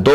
2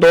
2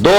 2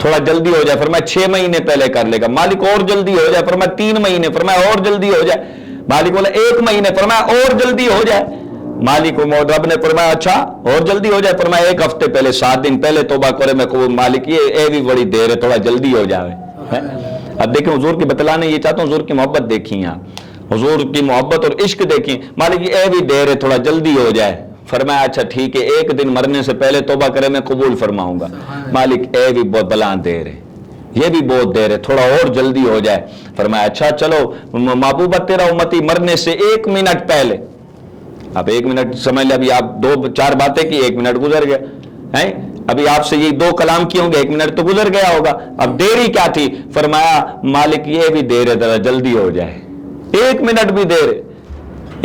تھوڑا جلدی ہو جائے، فرمایا 6 مہینے پہلے کر لے گا، مالک اور جلدی ہو جائے، فرمایا 3 مہینے، فرمایا اور جلدی ہو جائے، مالک بولا 1 مہینے، فرمایا اور جلدی ہو جائے، مالک رب نے فرمایا اچھا اور جلدی ہو جائے، فرمایا 1 ہفتے پہلے 7 دن پہلے توبہ کرے میں قبول، مالک یہ بھی بڑی دیر ہے، تھوڑا جلدی ہو جائے. اب دیکھیں حضور کی بتلانے یہ چاہتا ہوں، حضور کی محبت دیکھیں آپ، حضور کی محبت اور عشق دیکھیں، مالک یہ بھی دیر ہے، تھوڑا جلدی ہو جائے، فرمایا اچھا ٹھیک ہے 1 دن مرنے سے پہلے توبہ کرے میں قبول فرماؤں گا، مالک اے بھی بہت بلا دیر ہے، یہ بھی بہت دیر ہے، تھوڑا اور جلدی ہو جائے، فرمایا اچھا چلو محبوبہ تیرا امتی مرنے سے 1 منٹ پہلے، اب 1 منٹ سمجھ لیں، ابھی آپ 2-4 باتیں کی، 1 منٹ گزر گیا ہیں، ابھی آپ سے یہ 2 کلام کیے ہوں گے، 1 منٹ تو گزر گیا ہوگا، اب دیری کیا تھی، فرمایا مالک یہ بھی دیر ہے، ذرا جلدی ہو جائے، 1 منٹ بھی دیر ہے،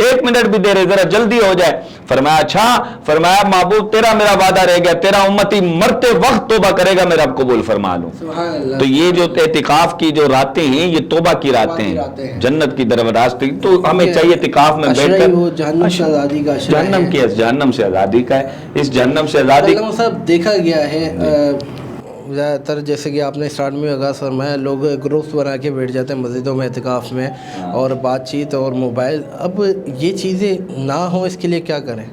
1 منٹ بھی دیر ہے، ذرا جلدی ہو جائے، فرمایا اچھا، فرمایا محبوب تیرا میرا وعدہ رہ گیا، تیرا امتی مرتے وقت توبہ کرے گا میں رب قبول فرما لوں. تو یہ جو اعتکاف کی جو راتیں ہیں یہ توبہ کی راتیں ہیں، جنت کی طرف راستے، تو ہمیں چاہیے اعتکاف میں بیٹھ کر جہنم سے آزادی کا جہنم سے آزادی کا ہے، اس جہنم سے آزادی صاحب دیکھا گیا ہے زیادہ تر، جیسے کہ آپ نے اسٹارٹ میں آغاز فرمایا، لوگ گروپس بنا کے بیٹھ جاتے ہیں مسجدوں میں اعتکاف میں، اور بات چیت اور موبائل، اب یہ چیزیں نہ ہوں اس کے لیے کیا کریں؟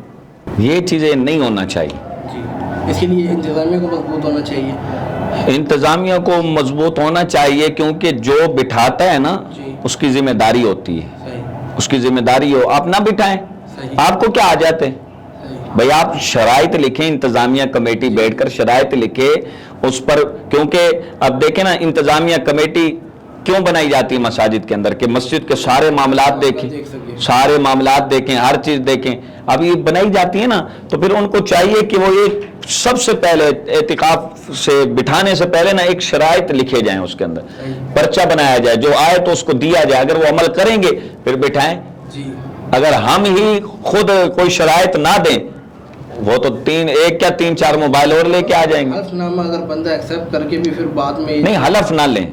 یہ چیزیں نہیں ہونا چاہیے جی، اس کے لیے انتظامیہ کو مضبوط ہونا چاہیے، انتظامیہ کو مضبوط ہونا چاہیے، کیونکہ جو بٹھاتا ہے نا اس کی ذمہ داری ہوتی ہے، اس کی ذمہ داری ہو، آپ نہ بٹھائیں، آپ کو کیا آ جاتے ہیں بھائی، آپ شرائط لکھیں، انتظامیہ کمیٹی بیٹھ کر شرائط لکھے اس پر، کیونکہ اب دیکھیں نا انتظامیہ کمیٹی کیوں بنائی جاتی ہے مساجد کے اندر، کہ مسجد کے سارے معاملات دیکھیں، سارے معاملات دیکھیں، ہر چیز دیکھیں، اب یہ بنائی جاتی ہے نا، تو پھر ان کو چاہیے کہ وہ یہ سب سے پہلے اعتکاف سے بٹھانے سے پہلے نا ایک شرائط لکھے جائیں، اس کے اندر پرچہ بنایا جائے، جو آئے تو اس کو دیا جائے، اگر وہ عمل کریں گے پھر بٹھائیں، اگر ہم ہی خود کوئی شرائط نہ دیں وہ تو 3-4 موبائل اور لے کے آ جائیں گے. حلف نامہ اگر بندہ ایکسیپٹ کر کے بھی پھر بعد میں نہیں، حلف نہ لیں،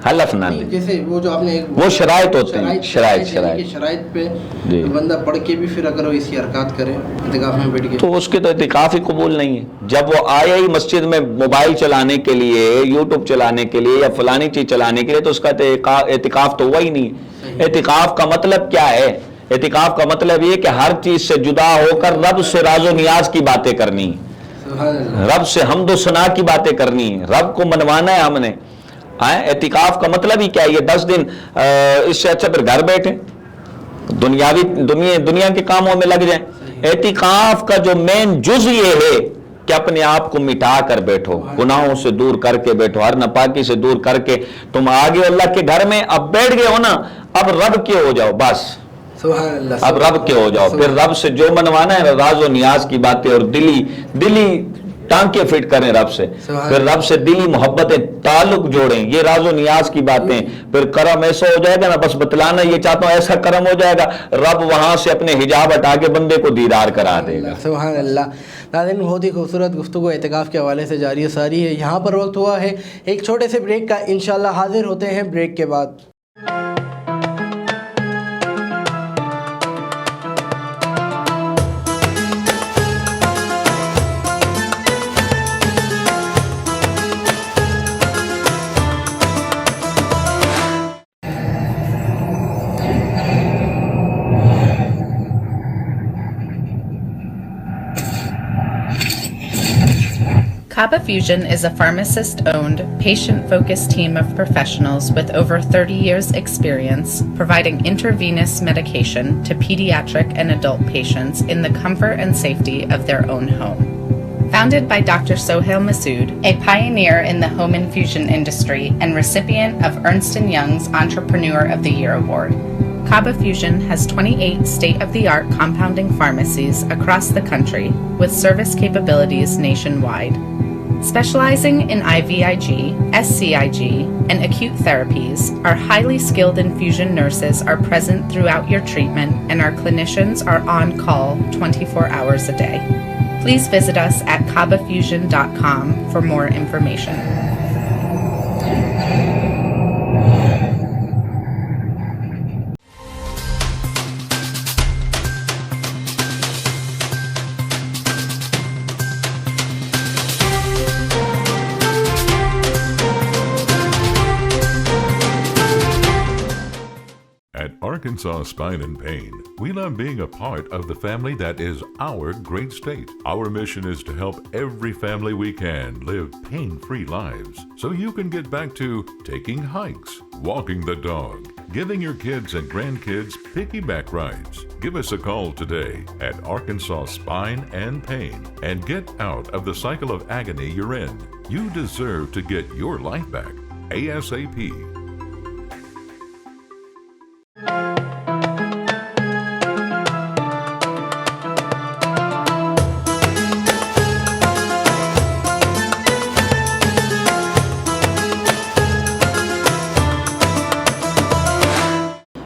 حلف نہ لیں، جیسے وہ جو آپ نے وہ شرائط ہوتے ہیں، شرائط پہ بندہ پڑھ کے بھی پھر اگر وہ اس کی حرکات کرے اعتکاف میں بیٹھ کے تو اس کے تو اعتکاف ہی قبول نہیں ہے. جب وہ آیا ہی مسجد میں موبائل چلانے کے لیے، یوٹیوب چلانے کے لیے یا فلانی چیز چلانے کے لیے، تو اس کا اعتکاف تو ہوا ہی نہیں. اعتکاف کا مطلب کیا ہے؟ اعتکاف کا مطلب یہ کہ ہر چیز سے جدا ہو کر رب سے راز و نیاز کی باتیں کرنی، رب سے حمد و ثنا کی باتیں کرنی، رب کو منوانا ہے ہم نے. اعتکاف کا مطلب ہی کیا ہے؟ یہ 10 دن اس سے اچھا پھر گھر بیٹھے دنیا کے کاموں میں لگ جائیں. اعتکاف کا جو مین جز یہ ہے کہ اپنے آپ کو مٹا کر بیٹھو، گناہوں سے دور کر کے بیٹھو، ہر ناپاکی سے دور کر کے تم آگے اللہ کے گھر میں اب بیٹھ گئے ہو نا، اب رب کے ہو جاؤ، بس اب رب کے ہو جاؤ. پھر رب سے جو منوانا ہے راز و نیاز کی باتیں، اور دلی ٹانکے فٹ کریں رب سے، پھر رب سے دلی محبتیں تعلق جوڑیں، یہ راز و نیاز کی باتیں. پھر کرم ایسا ہو جائے گا نا، بس بتلانا یہ چاہتا ہوں ایسا کرم ہو جائے گا، رب وہاں سے اپنے حجاب ہٹا کے بندے کو دیدار کرا دے گا. سبحان اللہ. ناظرین، بہت ہی خوبصورت گفتگو اعتکاف کے حوالے سے جاری و ساری ہے. یہاں پر وقت ہوا ہے ایک چھوٹے سے بریک کا، انشاءاللہ حاضر ہوتے ہیں بریک کے بعد. Kaba Fusion is a pharmacist-owned, patient-focused team of professionals with over 30 years' experience providing intravenous medication to pediatric and adult patients in the comfort and safety of their own home. Founded by Dr. Sohail Masood, a pioneer in the home infusion industry and recipient of Ernst & Young's Entrepreneur of the Year Award, Kaba Fusion has 28 state-of-the-art compounding pharmacies across the country with service capabilities nationwide. Specializing in IVIG, SCIG, and acute therapies, our highly skilled infusion nurses are present throughout your treatment, and our clinicians are on call 24 hours a day. Please visit us at kabafusion.com for more information. Arkansas Spine and Pain. We love being a part of the family that is our great state. Our mission is to help every family we can live pain-free lives so you can get back to taking hikes, walking the dog, giving your kids and grandkids piggyback rides. Give us a call today at Arkansas Spine and Pain and get out of the cycle of agony you're in. You deserve to get your life back ASAP.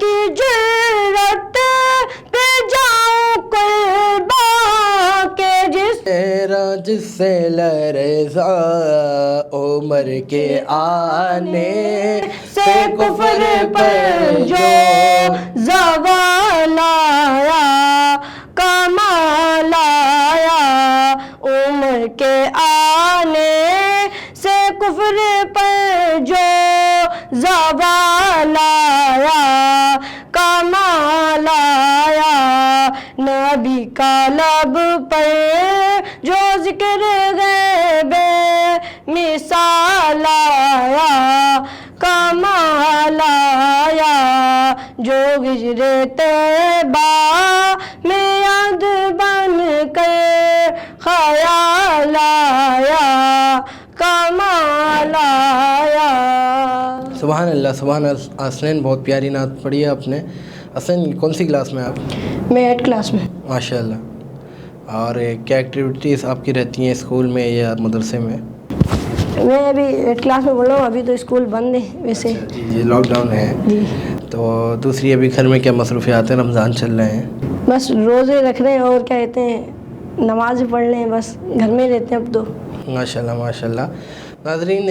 کی جرت پہ جاؤں قربان کے جس سے لرزا عمر کے آنے سے کفر پر جو زوال آیا کمال آیا عمر کے آنے سے کفر پر جو زوال آیا کمال آیا نبی کا لب پر جو ذکر غیب مثال آیا کمال آیا جو ہجر طیبہ میں یاد بن کر خیال آیا کمال آیا. سبحان اللہ سبحان اللہ. حسنین بہت پیاری نعت پڑھی ہے آپ نے. حسنین کون سی کلاس میں آپ؟ میں 8 کلاس میں. ماشاء اللہ. اور کیا ایکٹیویٹیز آپ کی رہتی ہیں اسکول میں یا مدرسے میں؟ میں ابھی 8 کلاس میں پڑھ رہا ہوں. ابھی تو اسکول بند ہے ویسے. جی لاک ڈاؤن ہے. جی. تو دوسری ابھی گھر میں کیا مصروفیات ہیں؟ رمضان چل رہے ہیں. بس روزے رکھ رہے ہیں اور کیا کہتے ہیں نماز پڑھ رہے ہیں. بس گھر میں رہتے ہیں اب تو. ماشاء اللہ ماشاء اللہ. ناظرین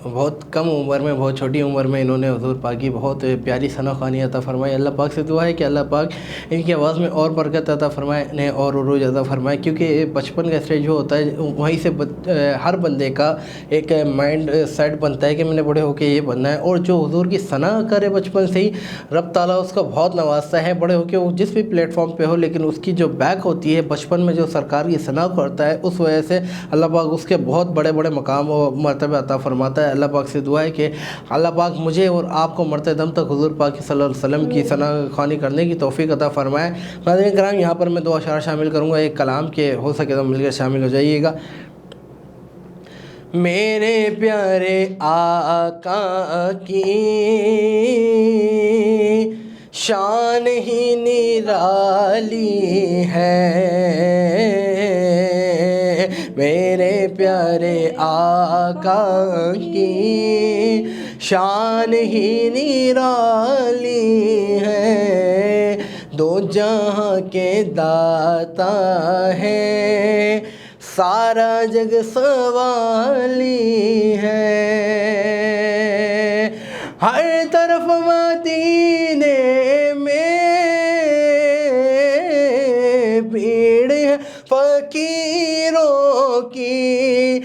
بہت کم عمر میں بہت چھوٹی عمر میں انہوں نے حضور پاک کی بہت پیاری ثنا خوانی عطا فرمائی. اللہ پاک سے دعا ہے کہ اللہ پاک ان کی آواز میں اور برکت عطا فرمائے, انہیں اور عروج عطا فرمائے, کیونکہ بچپن کا اسٹیج جو ہوتا ہے وہیں سے ہر بندے کا ایک مائنڈ سیٹ بنتا ہے کہ میں نے بڑے ہو کے یہ بننا ہے. اور جو حضور کی ثنا کرے بچپن سے ہی رب تعالیٰ اس کا بہت نوازتا ہے. بڑے ہو کے وہ جس بھی پلیٹ فارم پہ ہو لیکن اس کی جو بیک ہوتی ہے بچپن میں جو سرکار کی ثنا کرتا ہے اس وجہ سے اللہ پاک اس کے بہت بڑے بڑے مقام و مرتبہ عطا فرماتا ہے. اللہ پاک سے دعا ہے کہ اللہ پاک مجھے اور آپ کو مرتے دم تک حضور پاک صلی اللہ علیہ وسلم کی ثنا خوانی کرنے کی توفیق عطا فرمائے. ناظرین کرام یہاں پر میں 2 اشعار شامل کروں گا, ایک کلام کے, ہو سکے تو مل کر شامل ہو جائیے گا. میرے پیارے آقا کی شان ہی نرالی ہے, میرے پیارے آقا کی شان ہی نرالی ہے, 2 جہاں کے داتا ہے سارا جگ سوالی ہے. ہر طرف مدینے میں بھیڑ ہے فقیروں کی,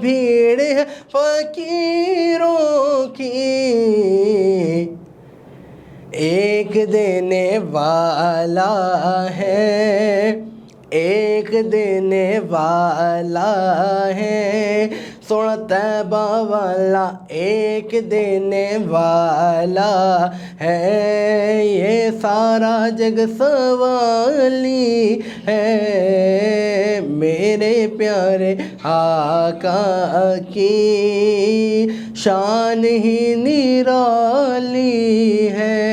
بھیڑ ہے فقیروں کی, ایک دینے والا ہے, ایک دینے والا ہے, سونا طیبہ والا ایک دینے والا ہے, یہ سارا جگ سوالی ہے. میرے پیارے آقا کی شان ہی نرالی ہے,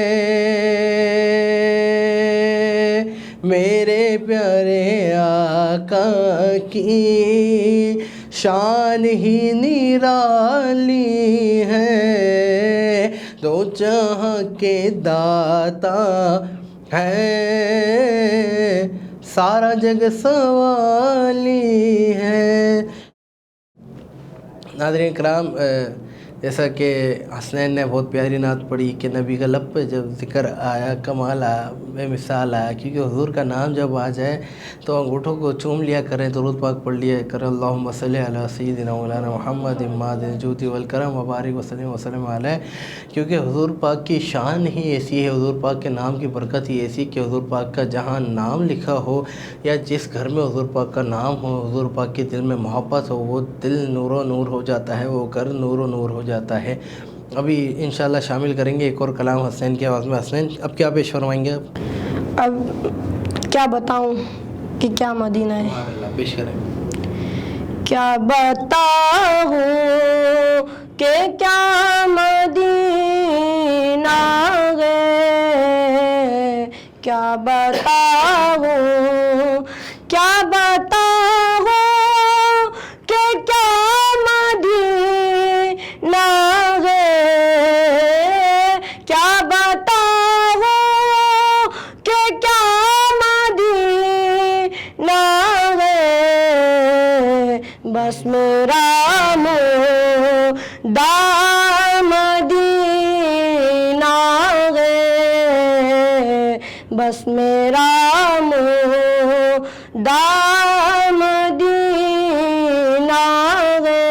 میرے پیارے آقا کی شان ہی نرالی ہے, 2 جہاں کے داتا ہے سارا جگ سوالی ہے. ناظرین کرام جیسا کہ حسنین نے بہت پیاری نعت پڑھی کہ نبی کا لب پہ جب ذکر آیا کمال آیا بے مثال آیا, کیونکہ حضور کا نام جب آ جائے تو انگوٹھوں کو چوم لیا کریں, درود پاک پڑھ لیا کریں, اللہم صلی علی سیدنا مولانا محمد مادن جودی والکرم وبارک وسلم علیہ, کیونکہ حضور پاک کی شان ہی ایسی ہے, حضور پاک کے نام کی برکت ہی ایسی کہ حضور پاک کا جہاں نام لکھا ہو یا جس گھر میں حضور پاک کا نام ہو, حضور پاک کے دل میں محبت ہو, وہ دل نور و نور ہو جاتا ہے, وہ گھر نور و نور ہو جاتا ہے. ابھی انشاءاللہ شامل کریں گے ایک اور کلام حسین کی آواز میں. حسین اب کیا پیش فرمائیں گے؟ اب کیا بتاؤں کہ کیا مدینہ ہے. پیش کریں. کیا بتاؤں کہ کیا مدینہ ہے, کیا بتاؤں, کیا بتاؤں کہ کیا مدینہ ہے, بس میرا دام مدینہ ہے، بس میرا دام مدینہ ہے،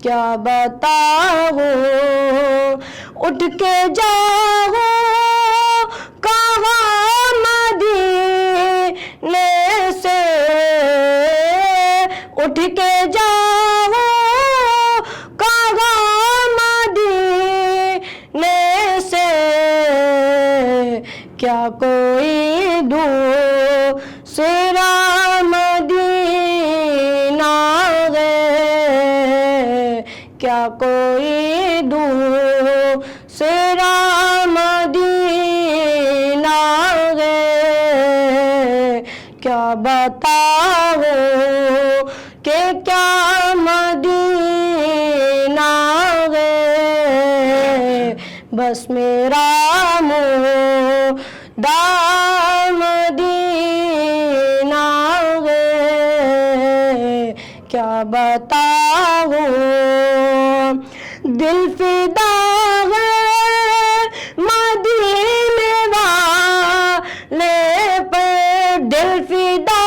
کیا بتاؤں اٹھ کے جاؤں کہاں مدینے سے، اٹھ کے جاؤں کہاں مدینے سے، کیا کوئی دوسرا مدینہ ہے، کیا کوئی دوسرا مدینہ ہے، کیا بتاؤں کہ کیا مدینہ ہے، بس میرا دام مدینہ ہے، کیا بتاؤں دل فدا ہے مدینے والے پر، دل فدا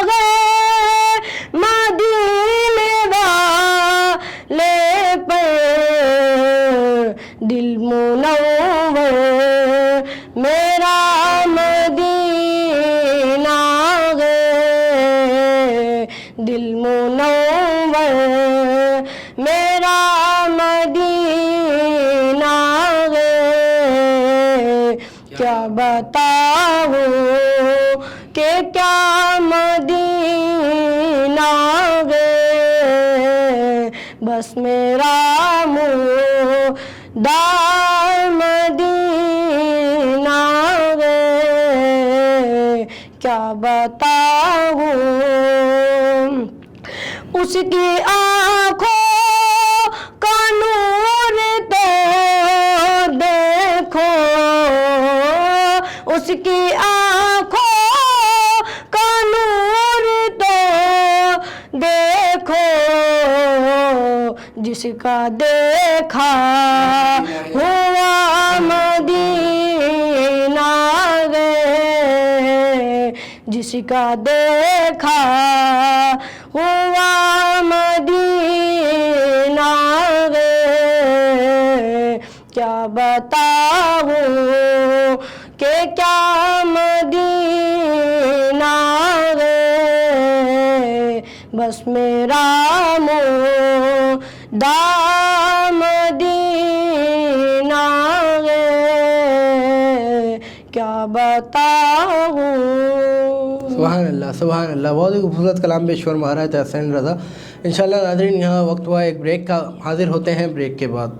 ہے مدینے والے پر، دل منور میرا مدینہ ہے، دل منور میرا مدینہ ہے، کیا بتاؤں کہ کیا مدینہ ہے، بس میرا دام مدینہ ہے، کیا بتاؤں اس کی آنکھوں کا نور تو دیکھو، اس کی آنکھوں کا نور تو دیکھو، جس کا دیکھا ہوا مدینہ ہے، جس کا دیکھا ہوا مدینہ ہے، کیا بتاؤں کہ کیا مدینہ ہے، بس میرا دام مدینہ ہے، کیا بتاؤں. سبحان اللہ سبحان اللہ، بہت ہی خوبصورت کلام پیش فرما رہا ہے حسین رضا. انشاءاللہ ناظرین یہاں وقت ہوا ایک بریک کا، حاضر ہوتے ہیں بریک کے بعد.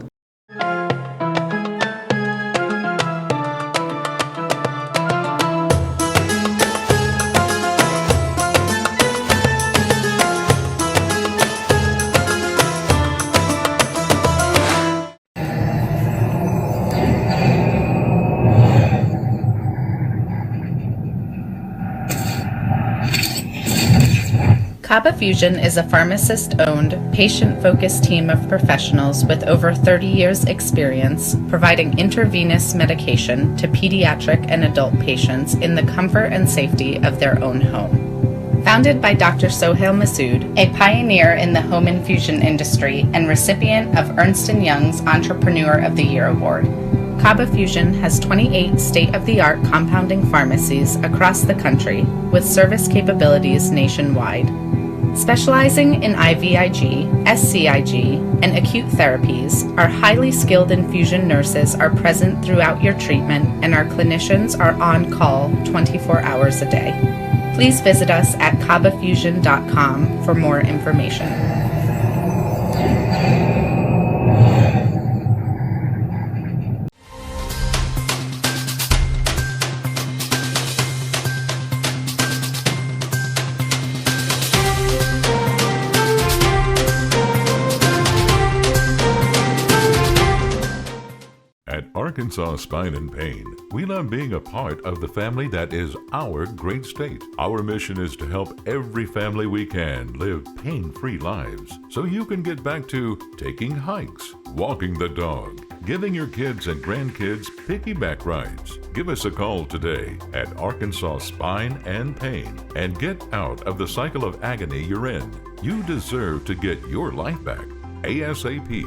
Kaba Fusion is a pharmacist-owned, patient-focused team of professionals with over 30 years' experience providing intravenous medication to pediatric and adult patients in the comfort and safety of their own home. Founded by Dr. Sohail Masood, a pioneer in the home infusion industry and recipient of Ernst & Young's Entrepreneur of the Year Award, Kaba Fusion has 28 state-of-the-art compounding pharmacies across the country with service capabilities nationwide. Specializing in IVIG, SCIG, and acute therapies, our highly skilled infusion nurses are present throughout your treatment and our clinicians are on call 24 hours a day. Please visit us at kabafusion.com for more information. At At Arkansas Spine and Pain, we love being a part of the family that is our great state. Our mission is to help every family we can live pain-free lives so you can get back to taking hikes, walking the dog, giving your kids and grandkids piggyback rides. Give us a call today at Arkansas Spine and Pain and get out of the cycle of agony you're in. You deserve to get your life back ASAP.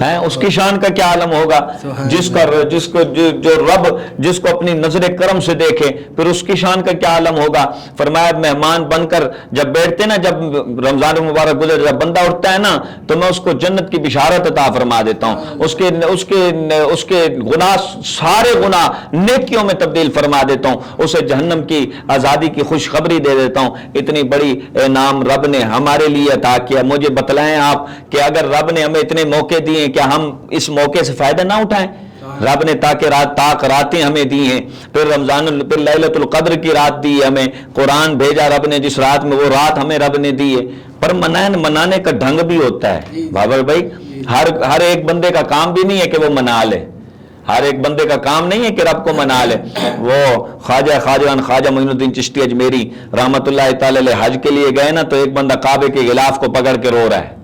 ہیں اس کی شان کا کیا عالم ہوگا؟ جس جو رب جس کو اپنی نظر کرم سے دیکھے پھر اس کی شان کا کیا عالم ہوگا؟ فرمایا مہمان بن کر جب بیٹھتے نا، جب رمضان مبارک گزر جب بندہ اٹھتا ہے نا تو میں اس کو جنت کی بشارت عطا فرما دیتا ہوں، اس کے گناہ سارے گناہ نیکیوں میں تبدیل فرما دیتا ہوں، اسے جہنم کی آزادی کی خوشخبری دے دیتا ہوں۔ اتنی بڑی انعام رب نے ہمارے لیے عطا کیا۔ مجھے بتلائیں آپ کہ اگر رب نے ہمیں اتنے موقع دیے کیا ہم اس موقع سے فائدہ نہ اٹھائیں؟ رب نے تاک راتیں ہمیں دی ہیں، پھر پھر لیلۃ القدر کی رات دی ہے ہمیں، قرآن بھیجا رب نے جس رات میں، وہ رات ہمیں رب نے دی ہے۔ پر منانے کا ڈھنگ بھی ہوتا ہے بابر بھائی، ہر ایک بندے کا کام بھی نہیں ہے کہ وہ منا لے، ہر ایک بندے کا کام نہیں ہے کہ رب کو منا لے۔ وہ خواجہ معین الدین چشتی اجمیری رحمت اللہ تعالی علیہ حج کے لیے گئے نا تو ایک بندہ کعبے کے غلاف کو پکڑ کے رو رہا ہے،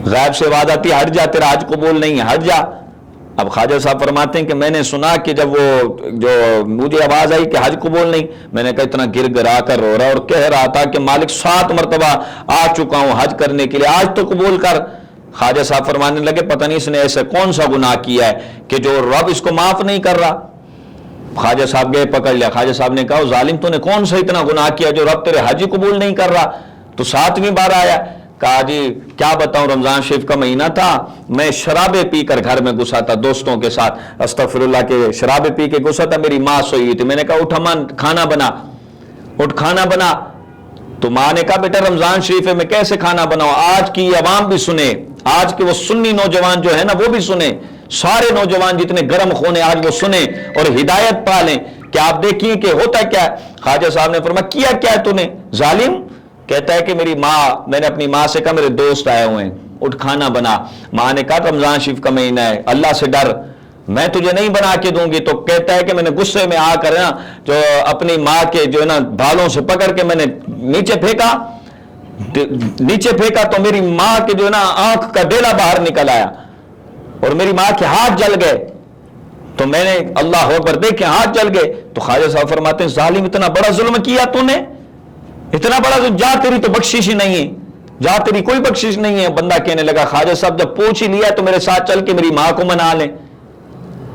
غائب سے آواز آتی ہے ہٹ جا، تیرا حج قبول نہیں ہے، ہٹ جا۔ اب خواجہ صاحب فرماتے ہیں کہ میں نے سنا کہ جب مجھے آواز آئی کہ حج قبول نہیں، میں نے کہا اتنا گر گرا کر رو رہا اور کہہ رہا تھا کہ مالک 7 مرتبہ آ چکا ہوں حج کرنے کے لیے، آج تو قبول کر۔ خواجہ صاحب فرمانے لگے پتہ نہیں اس نے ایسا کون سا گناہ کیا ہے کہ جو رب اس کو معاف نہیں کر رہا۔ خواجہ صاحب گئے پکڑ لیا، خواجہ صاحب نے کہا ظالم تو نے کون سا اتنا گناہ کیا جو رب تیرے حج قبول نہیں کر رہا؟ تو 7ویں بار آیا، کہا جی کیا بتاؤں، رمضان شریف کا مہینہ تھا، میں شرابیں پی کر گھر میں گھسا تھا دوستوں کے ساتھ، استغفر اللہ کے شرابیں پی کے گھسا تھا، میری ماں سوئی ہوئی تھی، میں نے کہا اٹھ اماں کھانا بنا، اٹھ کھانا بنا۔ تو ماں نے کہا بیٹا رمضان شریف ہے میں کیسے کھانا بناؤں، آج کی عوام بھی سنے، آج کے وہ سنی نوجوان جو ہے نا وہ بھی سنے، سارے نوجوان جتنے گرم خونے آج وہ سنیں اور ہدایت پا لیں کہ آپ دیکھیے کہ ہوتا کیا ہے۔ خواجہ صاحب نے فرمایا کیا کیا ہے تو نے ظالم؟ کہتا ہے کہ میری ماں، میں نے اپنی ماں سے کہا میرے دوست آئے ہوئے ہیں اٹھ کھانا بنا۔ ماں نے کہا رمضان شریف کا مہینہ ہے، اللہ سے ڈر، میں تجھے نہیں بنا کے دوں گی۔ تو کہتا ہے کہ میں نے غصے میں آ کر نا جو اپنی ماں کے جو ہے نا بالوں سے پکڑ کے میں نے نیچے پھینکا تو میری ماں کے جو ہے نا آنکھ کا ڈیلا باہر نکل آیا اور میری ماں کے ہاتھ جل گئے، تو میں نے اللہ اکبر دیکھے ہاتھ جل گئے۔ تو خواجہ صاحب فرماتے ہیں ظالم اتنا بڑا ظلم کیا تو نے، اتنا بڑا ظلم، جا تیری تو بخشش ہی نہیں ہے، جا تیری کوئی بخشش نہیں ہے۔ بندہ کہنے لگا خواجہ صاحب جب پوچھ ہی لیا تو میرے ساتھ چل کے میری ماں کو منا لیں،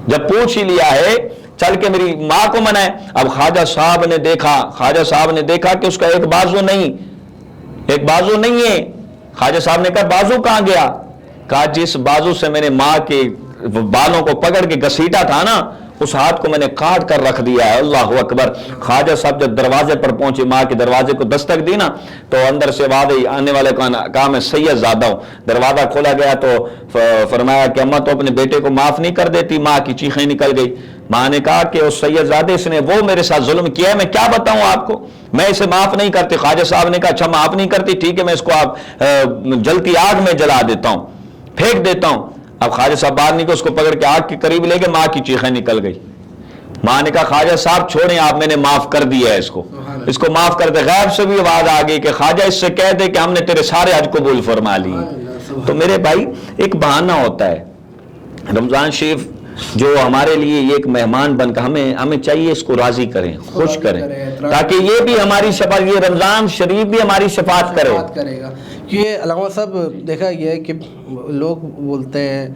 جب پوچھ ہی لیا ہے چل کے میری ماں کو منائے۔ اب خواجہ صاحب نے دیکھا کہ اس کا ایک بازو نہیں ہے۔ خواجہ صاحب نے کہا بازو کہاں گیا؟ کہا جس بازو سے میں نے ماں کے بالوں کو پکڑ کے گھسیٹا تھا نا اس ہاتھ کو میں نے کاٹ کر رکھ دیا ہے۔ اللہ اکبر۔ خواجہ صاحب جب دروازے پر پہنچے، ماں کے دروازے کو دستک دی نا تو اندر سے آنے والے کو کہا میں سید زادہ ہوں۔ دروازہ کھولا گیا تو فرمایا کہ اماں تو اپنے بیٹے کو معاف نہیں کر دیتی، ماں کی چیخیں نکل گئی۔ ماں نے کہا کہ اس سید زادے اس نے وہ میرے ساتھ ظلم کیا ہے، میں کیا بتاؤں آپ کو، میں اسے معاف نہیں کرتی۔ خواجہ صاحب نے کہا اچھا معاف نہیں کرتی، ٹھیک ہے میں اس کو آپ جلتی آگ میں جلا دیتا ہوں، پھینک دیتا ہوں۔ اب خواجہ صاحب باہر نکل، اس کو پکڑ کے آگ کے قریب لے گئے، ماں کی چیخیں نکل گئی۔ ماں نے کہا خواجہ صاحب چھوڑیں آپ، میں نے معاف کر دیا ہے اس کو معاف کر دے۔ غیب سے بھی آواز آ گئی کہ خواجہ اس سے کہہ دے کہ ہم نے تیرے سارے حج قبول فرما لیے۔ تو میرے بھائی ایک بہانہ ہوتا ہے، رمضان شریف جو ہمارے لیے یہ ایک مہمان بن کر ہمیں چاہیے اس کو راضی کریں، خوش کریں، تاکہ یہ بھی ہماری شفاعت، یہ رمضان شریف بھی ہماری شفاعت کرے گا۔ یہ علامہ صاحب دیکھا گیا ہے کہ لوگ بولتے ہیں،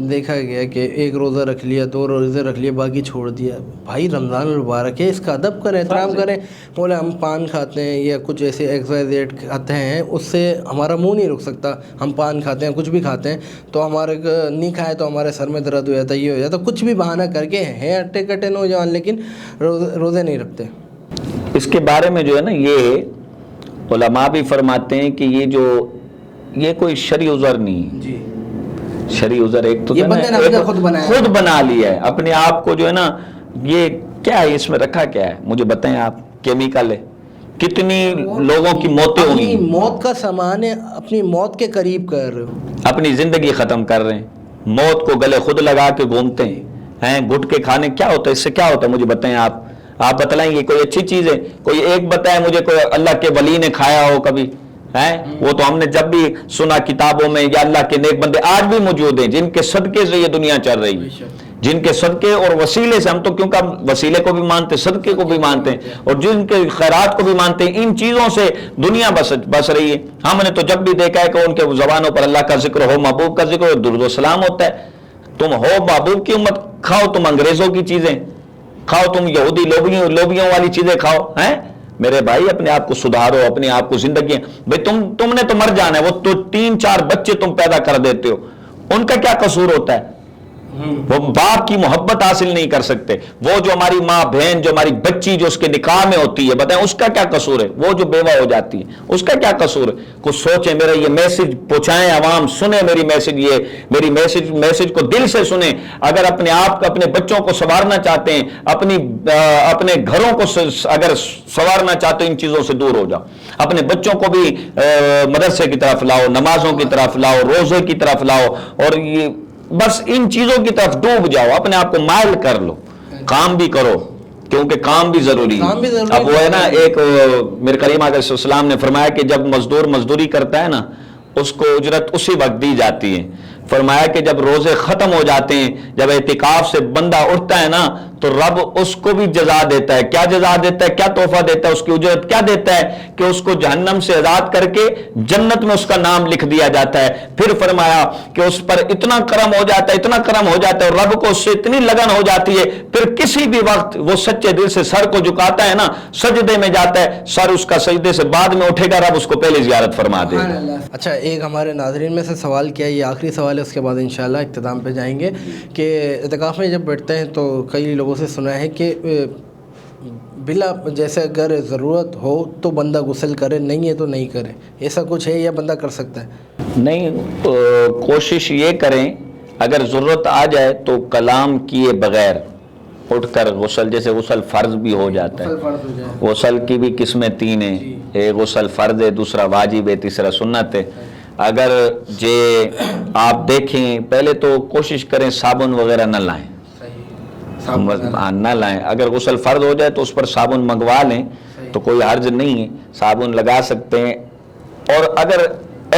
دیکھا گیا کہ ایک روزہ رکھ لیا، 2 روزے رکھ لیے، باقی چھوڑ دیا۔ بھائی رمضان المبارک ہے، اس کا ادب کریں، احترام کریں۔ بولے ہم پان کھاتے ہیں یا کچھ ایسے XYZ کھاتے ہیں، اس سے ہمارا منہ نہیں رک سکتا، ہم پان کھاتے ہیں، کچھ بھی کھاتے ہیں تو ہمارے نہیں کھائے تو ہمارے سر میں درد ہو جاتا ہے، یہ ہو جاتا ہے، کچھ بھی بہانہ کر کے ہیں اٹے کٹے نوجوان لیکن روزے نہیں رکھتے۔ اس کے بارے میں جو ہے نا یہ علماء بھی فرماتے ہیں کہ یہ کوئی شرعی عذر نہیں ہے۔ شرعی عذر ایک تو خود بنا لیا ہے اپنے آپ کو، جو ہے نا یہ کیا ہے اس میں رکھا کیا ہے مجھے بتائیں آپ، کیمیکل ہے، کتنی لوگوں کی موتیں ہوئی ہیں، موت کا سامان ہے، اپنی موت کے قریب کر رہے ہو، اپنی زندگی ختم کر رہے ہیں، موت کو گلے خود لگا کے گھومتے ہیں گھٹ کے کھانے۔ کیا ہوتا ہے اس سے، کیا ہوتا ہے مجھے بتائیں آپ بتلائیں گے؟ کوئی اچھی چیز ہے؟ کوئی ایک بتائے مجھے کوئی اللہ کے ولی نے کھایا ہو کبھی؟ وہ تو ہم نے جب بھی سنا کتابوں میں، یا اللہ کے نیک بندے آج بھی موجود ہیں جن کے صدقے سے یہ دنیا چل رہی ہے، جن کے صدقے اور وسیلے سے، ہم تو کیونکہ ہم وسیلے کو بھی مانتے، صدقے کو بھی مانتے ہیں، اور جن کے خیرات کو بھی مانتے ہیں، ان چیزوں سے دنیا بس رہی ہے۔ ہم نے تو جب بھی دیکھا ہے کہ ان کے زبانوں پر اللہ کا ذکر ہو، محبوب کا ذکر ہو، درود و سلام ہوتا ہے۔ تم ہو محبوب کی امت، کھاؤ تم انگریزوں کی چیزیں، کھاؤ تم یہودی لوبیوں والی چیزیں کھاؤ، ہیں میرے بھائی اپنے آپ کو سدھارو، اپنے آپ کو زندگی، بھائی تم نے تو مر جانا ہے، وہ تو 3-4 بچے تم پیدا کر دیتے ہو، ان کا کیا قصور ہوتا ہے؟ وہ باپ کی محبت حاصل نہیں کر سکتے، وہ جو ہماری ماں بہن، جو ہماری بچی جو اس کے نکاح میں ہوتی ہے، بتائیں اس کا کیا قصور ہے؟ وہ جو بیوہ ہو جاتی ہے اس کا کیا قصور ہے؟ کچھ سوچیں، میرا یہ میسج پہنچائیں، عوام سنیں میری میسج، یہ میری میسج کو دل سے سنیں۔ اگر اپنے آپ کو، اپنے بچوں کو سنوارنا چاہتے ہیں، اپنے گھروں کو اگر سنوارنا چاہتے ہیں، ان چیزوں سے دور ہو جاؤ، اپنے بچوں کو بھی مدرسے کی طرف لاؤ، نمازوں کی طرف لاؤ، روزے کی طرف لاؤ، اور یہ بس ان چیزوں کی طرف ڈوب جاؤ، اپنے آپ کو مائل کر لو، کام بھی کرو کیونکہ کام بھی ضروری ہے۔ اب وہ ہے نا، ایک میرے کریم علیہ السلام نے فرمایا کہ جب مزدور مزدوری کرتا ہے نا، اس کو اجرت اسی وقت دی جاتی ہے۔ فرمایا کہ جب روزے ختم ہو جاتے ہیں، جب اعتکاف سے بندہ اٹھتا ہے نا، تو رب اس کو بھی جزا دیتا ہے۔ کیا جزا دیتا ہے؟ کیا تحفہ دیتا ہے؟ اس کی اجرت کیا دیتا ہے کہ اس کو جہنم سے آزاد کر کے جنت میں اس کا نام لکھ دیا جاتا ہے۔ پھر فرمایا کہ اس پر اتنا کرم ہو جاتا ہے، اتنا کرم ہو جاتا ہے، اور رب کو اس سے اتنی لگن ہو جاتی ہے، پھر کسی بھی وقت وہ سچے دل سے سر کو جھکاتا ہے نا، سجدے میں جاتا ہے، سر اس کا سجدے سے بعد میں اٹھے گا، رب اس کو پہلے زیارت فرما دے گا۔ اچھا، ایک ہمارے ناظرین میں سے سوال کیا ہے، یہ آخری سوال ہے، اس کے بعد انشاءاللہ اختتام پہ جائیں گے، کہ اعتکاف میں جب بیٹھتے ہیں تو کئی لوگوں سے سنا ہے کہ بلا جیسے اگر ضرورت ہو تو بندہ غسل کرے، نہیں ہے تو نہیں کرے، ایسا کچھ ہے یا بندہ کر سکتا ہے؟ نہیں، کوشش یہ کریں اگر ضرورت آ جائے تو کلام کیے بغیر اٹھ کر غسل، جیسے غسل فرض بھی ہو جاتا ہے، غسل کی بھی قسمیں 3 ہیں، ایک غسل فرض ہے، دوسرا واجب ہے، تیسرا سنت ہے۔ اگر آپ دیکھیں، پہلے تو کوشش کریں صابن وغیرہ نہ لائیں، نہ لائیں۔ اگر غسل فرض ہو جائے تو اس پر صابن منگوا لیں تو کوئی حرج نہیں ہے، صابن لگا سکتے ہیں۔ اور اگر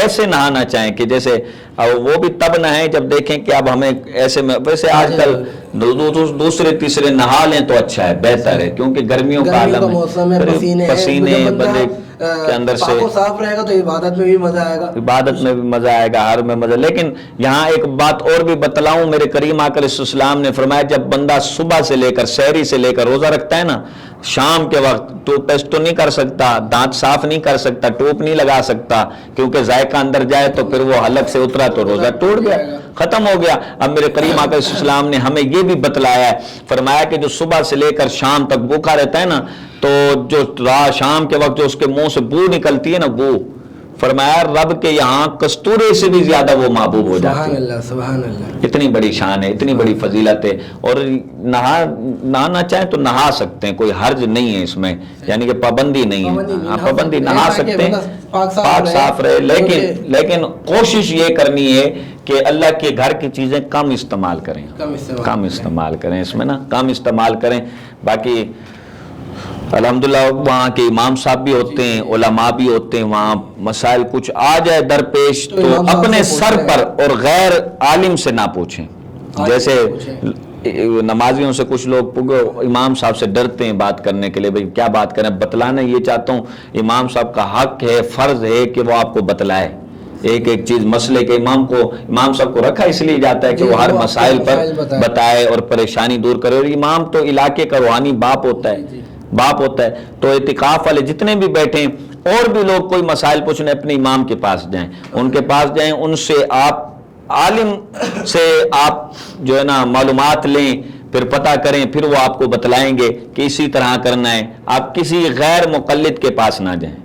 ایسے نہانا چاہیں کہ جیسے وہ بھی تب نہائیں جب دیکھیں کہ اب ہمیں ایسے میں، ویسے آج کل دوسرے تیسرے نہا لیں تو اچھا ہے، بہتر ہے، کیونکہ گرمیوں کا عالم ہے، پسینے بندے کے اندر سے صاف رہے گا تو عبادت میں بھی مزہ آئے گا، عبادت میں بھی مزہ آئے گا، ہر میں مزہ۔ لیکن یہاں ایک بات اور بھی بتلاؤں، میرے کریم آقا علیہ السلام نے فرمایا جب بندہ صبح سے لے کر، سحری سے لے کر روزہ رکھتا ہے نا، شام کے وقت ٹوتھ پیسٹ تو نہیں کر سکتا، دانت صاف نہیں کر سکتا، ٹوپ نہیں لگا سکتا، کیونکہ ذائقہ اندر جائے تو پھر وہ حلق سے اترا تو روزہ ٹوٹ گیا، ختم ہو گیا۔ اب میرے کریم آقا علیہ السلام نے ہمیں یہ بھی بتلایا ہے، فرمایا کہ جو صبح سے لے کر شام تک بھوکا رہتا ہے نا، تو جو شام کے وقت جو اس کے منہ سے بو نکلتی ہے نا، بو، فرمایا رب کے یہاں کستورے سے بھی زیادہ وہ محبوب ہو جاتی ہے۔ سبحان اللہ، سبحان اللہ، اتنی بڑی شان ہے، اتنی بڑی فضیلت ہے۔ اور نہانا چاہیں تو نہا سکتے ہیں، کوئی حرج نہیں ہے اس میں، یعنی کہ پابندی نہیں ہے، پابندی نہا سکتے ہیں، پاک صاف رہے، لیکن کوشش یہ کرنی ہے کہ اللہ کے گھر کی چیزیں کم استعمال کریں، کم استعمال کریں، اس میں نا کم استعمال کریں۔ باقی الحمدللہ وہاں کے امام صاحب بھی ہوتے ہیں، علماء بھی ہوتے ہیں، وہاں مسائل کچھ آ جائے درپیش تو اپنے سر پر اور غیر عالم سے نہ پوچھیں۔ جیسے نمازیوں سے کچھ لوگ امام صاحب سے ڈرتے ہیں بات کرنے کے لیے، بھئی کیا بات کریں، بتلانا یہ چاہتا ہوں، امام صاحب کا حق ہے، فرض ہے کہ وہ آپ کو بتلائے ایک ایک چیز، مسئلے کے امام صاحب کو رکھا اس لیے جاتا ہے کہ وہ ہر مسائل پر بتائے اور پریشانی دور کرے، اور امام تو علاقے کا روحانی باپ ہوتا ہے، تو اعتکاف والے جتنے بھی بیٹھیں، اور بھی لوگ کوئی مسائل پوچھنے اپنے امام کے پاس جائیں، ان کے پاس جائیں، ان سے آپ عالم سے آپ جو ہے نا معلومات لیں، پھر پتہ کریں، پھر وہ آپ کو بتلائیں گے کہ اسی طرح کرنا ہے۔ آپ کسی غیر مقلد کے پاس نہ جائیں،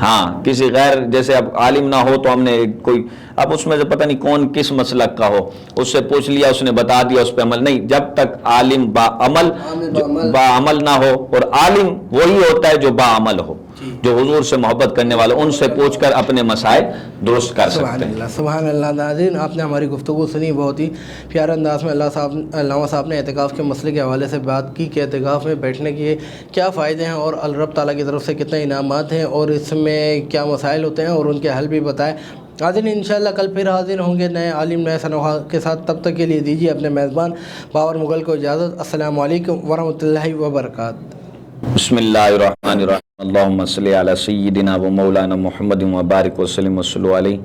ہاں کسی غیر، جیسے اب عالم نہ ہو تو ہم نے کوئی، اب اس میں سے پتہ نہیں کون کس مسلک کا ہو، اس سے پوچھ لیا، اس نے بتا دیا، اس پہ عمل نہیں۔ جب تک عالم با عمل نہ ہو، اور عالم وہی ہوتا ہے جو با عمل ہو، جو حضور سے محبت کرنے والے، ان سے پوچھ کر اپنے مسائل درست کر سکتے ہیں۔ سبحان اللہ۔ ناظرین، آپ نے ہماری گفتگو سنی، بہت ہی پیارے انداز میں علامہ صاحب نے اعتکاف کے مسئلے کے حوالے سے بات کی کہ اعتکاف میں بیٹھنے کے کیا فائدے ہیں، اور رب تعالیٰ کی طرف سے کتنے انعامات ہیں، اور اس میں کیا مسائل ہوتے ہیں، اور ان کے حل بھی بتائے۔ حاضرین انشاءاللہ کل پھر حاضر ہوں گے نئے عالم نئے صنوہ کے ساتھ. تب تک کے لیے دیجیے اپنے میزبان باور مغل کو اجازت. السلام علیکم ورحمۃ اللہ وبرکاتہ. بسم اللہ الرحمن الرحیم. اللہم صلی علی سیدنا و مولانا محمد و بارک وسلم وصلوا علیہ.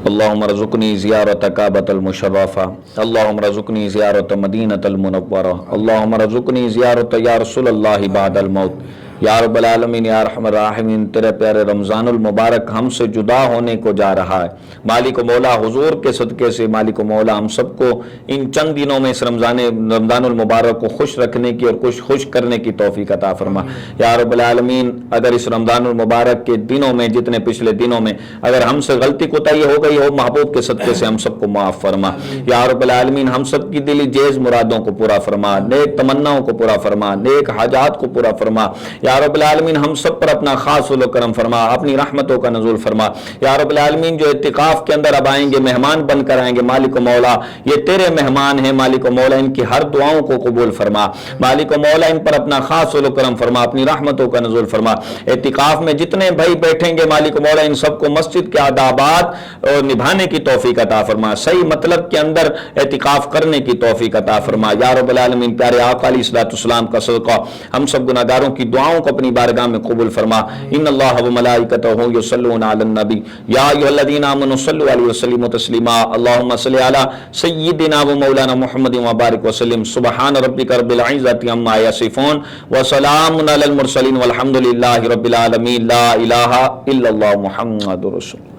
اللہم رزقنی زیارت کعبۃ المشرفہ. اللہم رزقنی زیارت مدینۃ المنورہ. اللہم رزقنی زیارت یا رسول اللہ بعد الموت. یا رب العالمین یا ارحم الراحمین، تیرے پیارے رمضان المبارک ہم سے جدا ہونے کو جا رہا ہے. مالک و مولا حضور کے صدقے سے مالک و مولا ہم سب کو ان چند دنوں میں اس رمضان المبارک کو خوش رکھنے کی اور خوش کرنے کی توفیق عطا فرما. یا رب العالمین اگر اس رمضان المبارک کے دنوں میں جتنے پچھلے دنوں میں اگر ہم سے غلطی کوتاہی ہو گئی ہو، محبوب کے صدقے سے ہم سب کو معاف فرما. یا رب العالمین ہم سب کی دلی جیز مرادوں کو پورا فرما، نیک تمناؤں کو پورا فرما، نیک حاجات کو پورا فرما. یا رب العالمین ہم سب پر اپنا خاص و کرم فرما، اپنی رحمتوں کا نزول فرما. یا رب العالمین جو اعتکاف کے اندر اب آئیں گے، مہمان بن کر آئیں گے، مالک و مولا یہ تیرے مہمان ہیں. مالک و مولا ان کی ہر دعاؤں کو قبول فرما. مالک و مولا ان پر اپنا خاص و کرم فرما، اپنی رحمتوں کا نزول فرما. اعتکاف میں جتنے بھائی بیٹھیں گے مالک و مولا ان سب کو مسجد کے آدابات نبھانے کی توفیق عطا فرما، صحیح مطلب کے اندر اعتکاف کرنے کی توفیق عطا فرما. یا رب العالمین پیارے آقا علیہ الصلوۃ والسلام کا صدقہ ہم سب گناہگاروں کی دعاؤں کو اپنی بارگاہ میں قبول فرما. ان اللہ و ملائکتہ یصلون علی النبی یا ایھا الذین آمنوا صلوا علیہ وسلموا تسلیما. اللهم صل علی سیدنا و مولانا محمد و بارک وسلم. سبحان ربک رب العزۃ عما یصفون وسلام علی المرسلین والحمد للہ رب العالمین. لا الہ الا اللہ محمد رسول اللہ.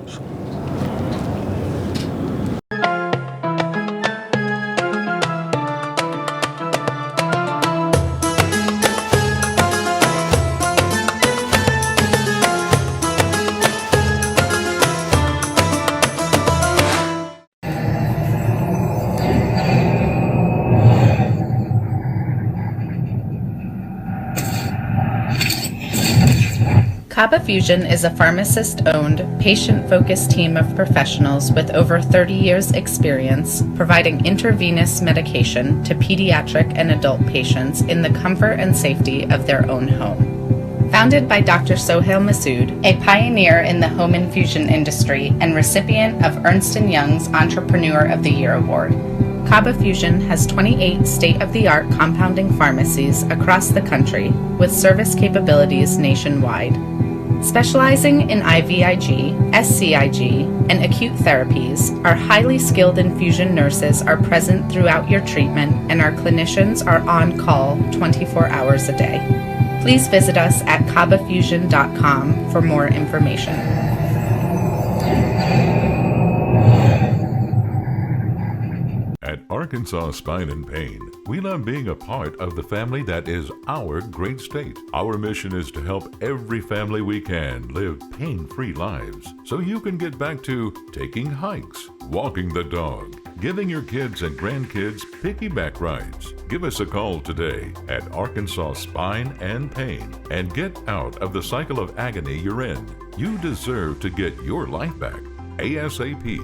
Kaba Fusion is a pharmacist-owned, patient-focused team of professionals with over 30 years' experience providing intravenous medication to pediatric and adult patients in the comfort and safety of their own home. Founded by Dr. Sohail Masood, a pioneer in the home infusion industry and recipient of Ernst & Young's Entrepreneur of the Year Award, Kaba Fusion has 28 state-of-the-art compounding pharmacies across the country with service capabilities nationwide. Specializing in IVIG, SCIG, and acute therapies, our highly skilled infusion nurses are present throughout your treatment and our clinicians are on call 24 hours a day. Please visit us at kabafusion.com for more information. At Arkansas Spine and Pain, we love being a part of the family that is our great state. Our mission is to help every family we can live pain-free lives so you can get back to taking hikes, walking the dog, giving your kids and grandkids piggyback rides. Give us a call today at Arkansas Spine and Pain and get out of the cycle of agony you're in. You deserve to get your life back ASAP.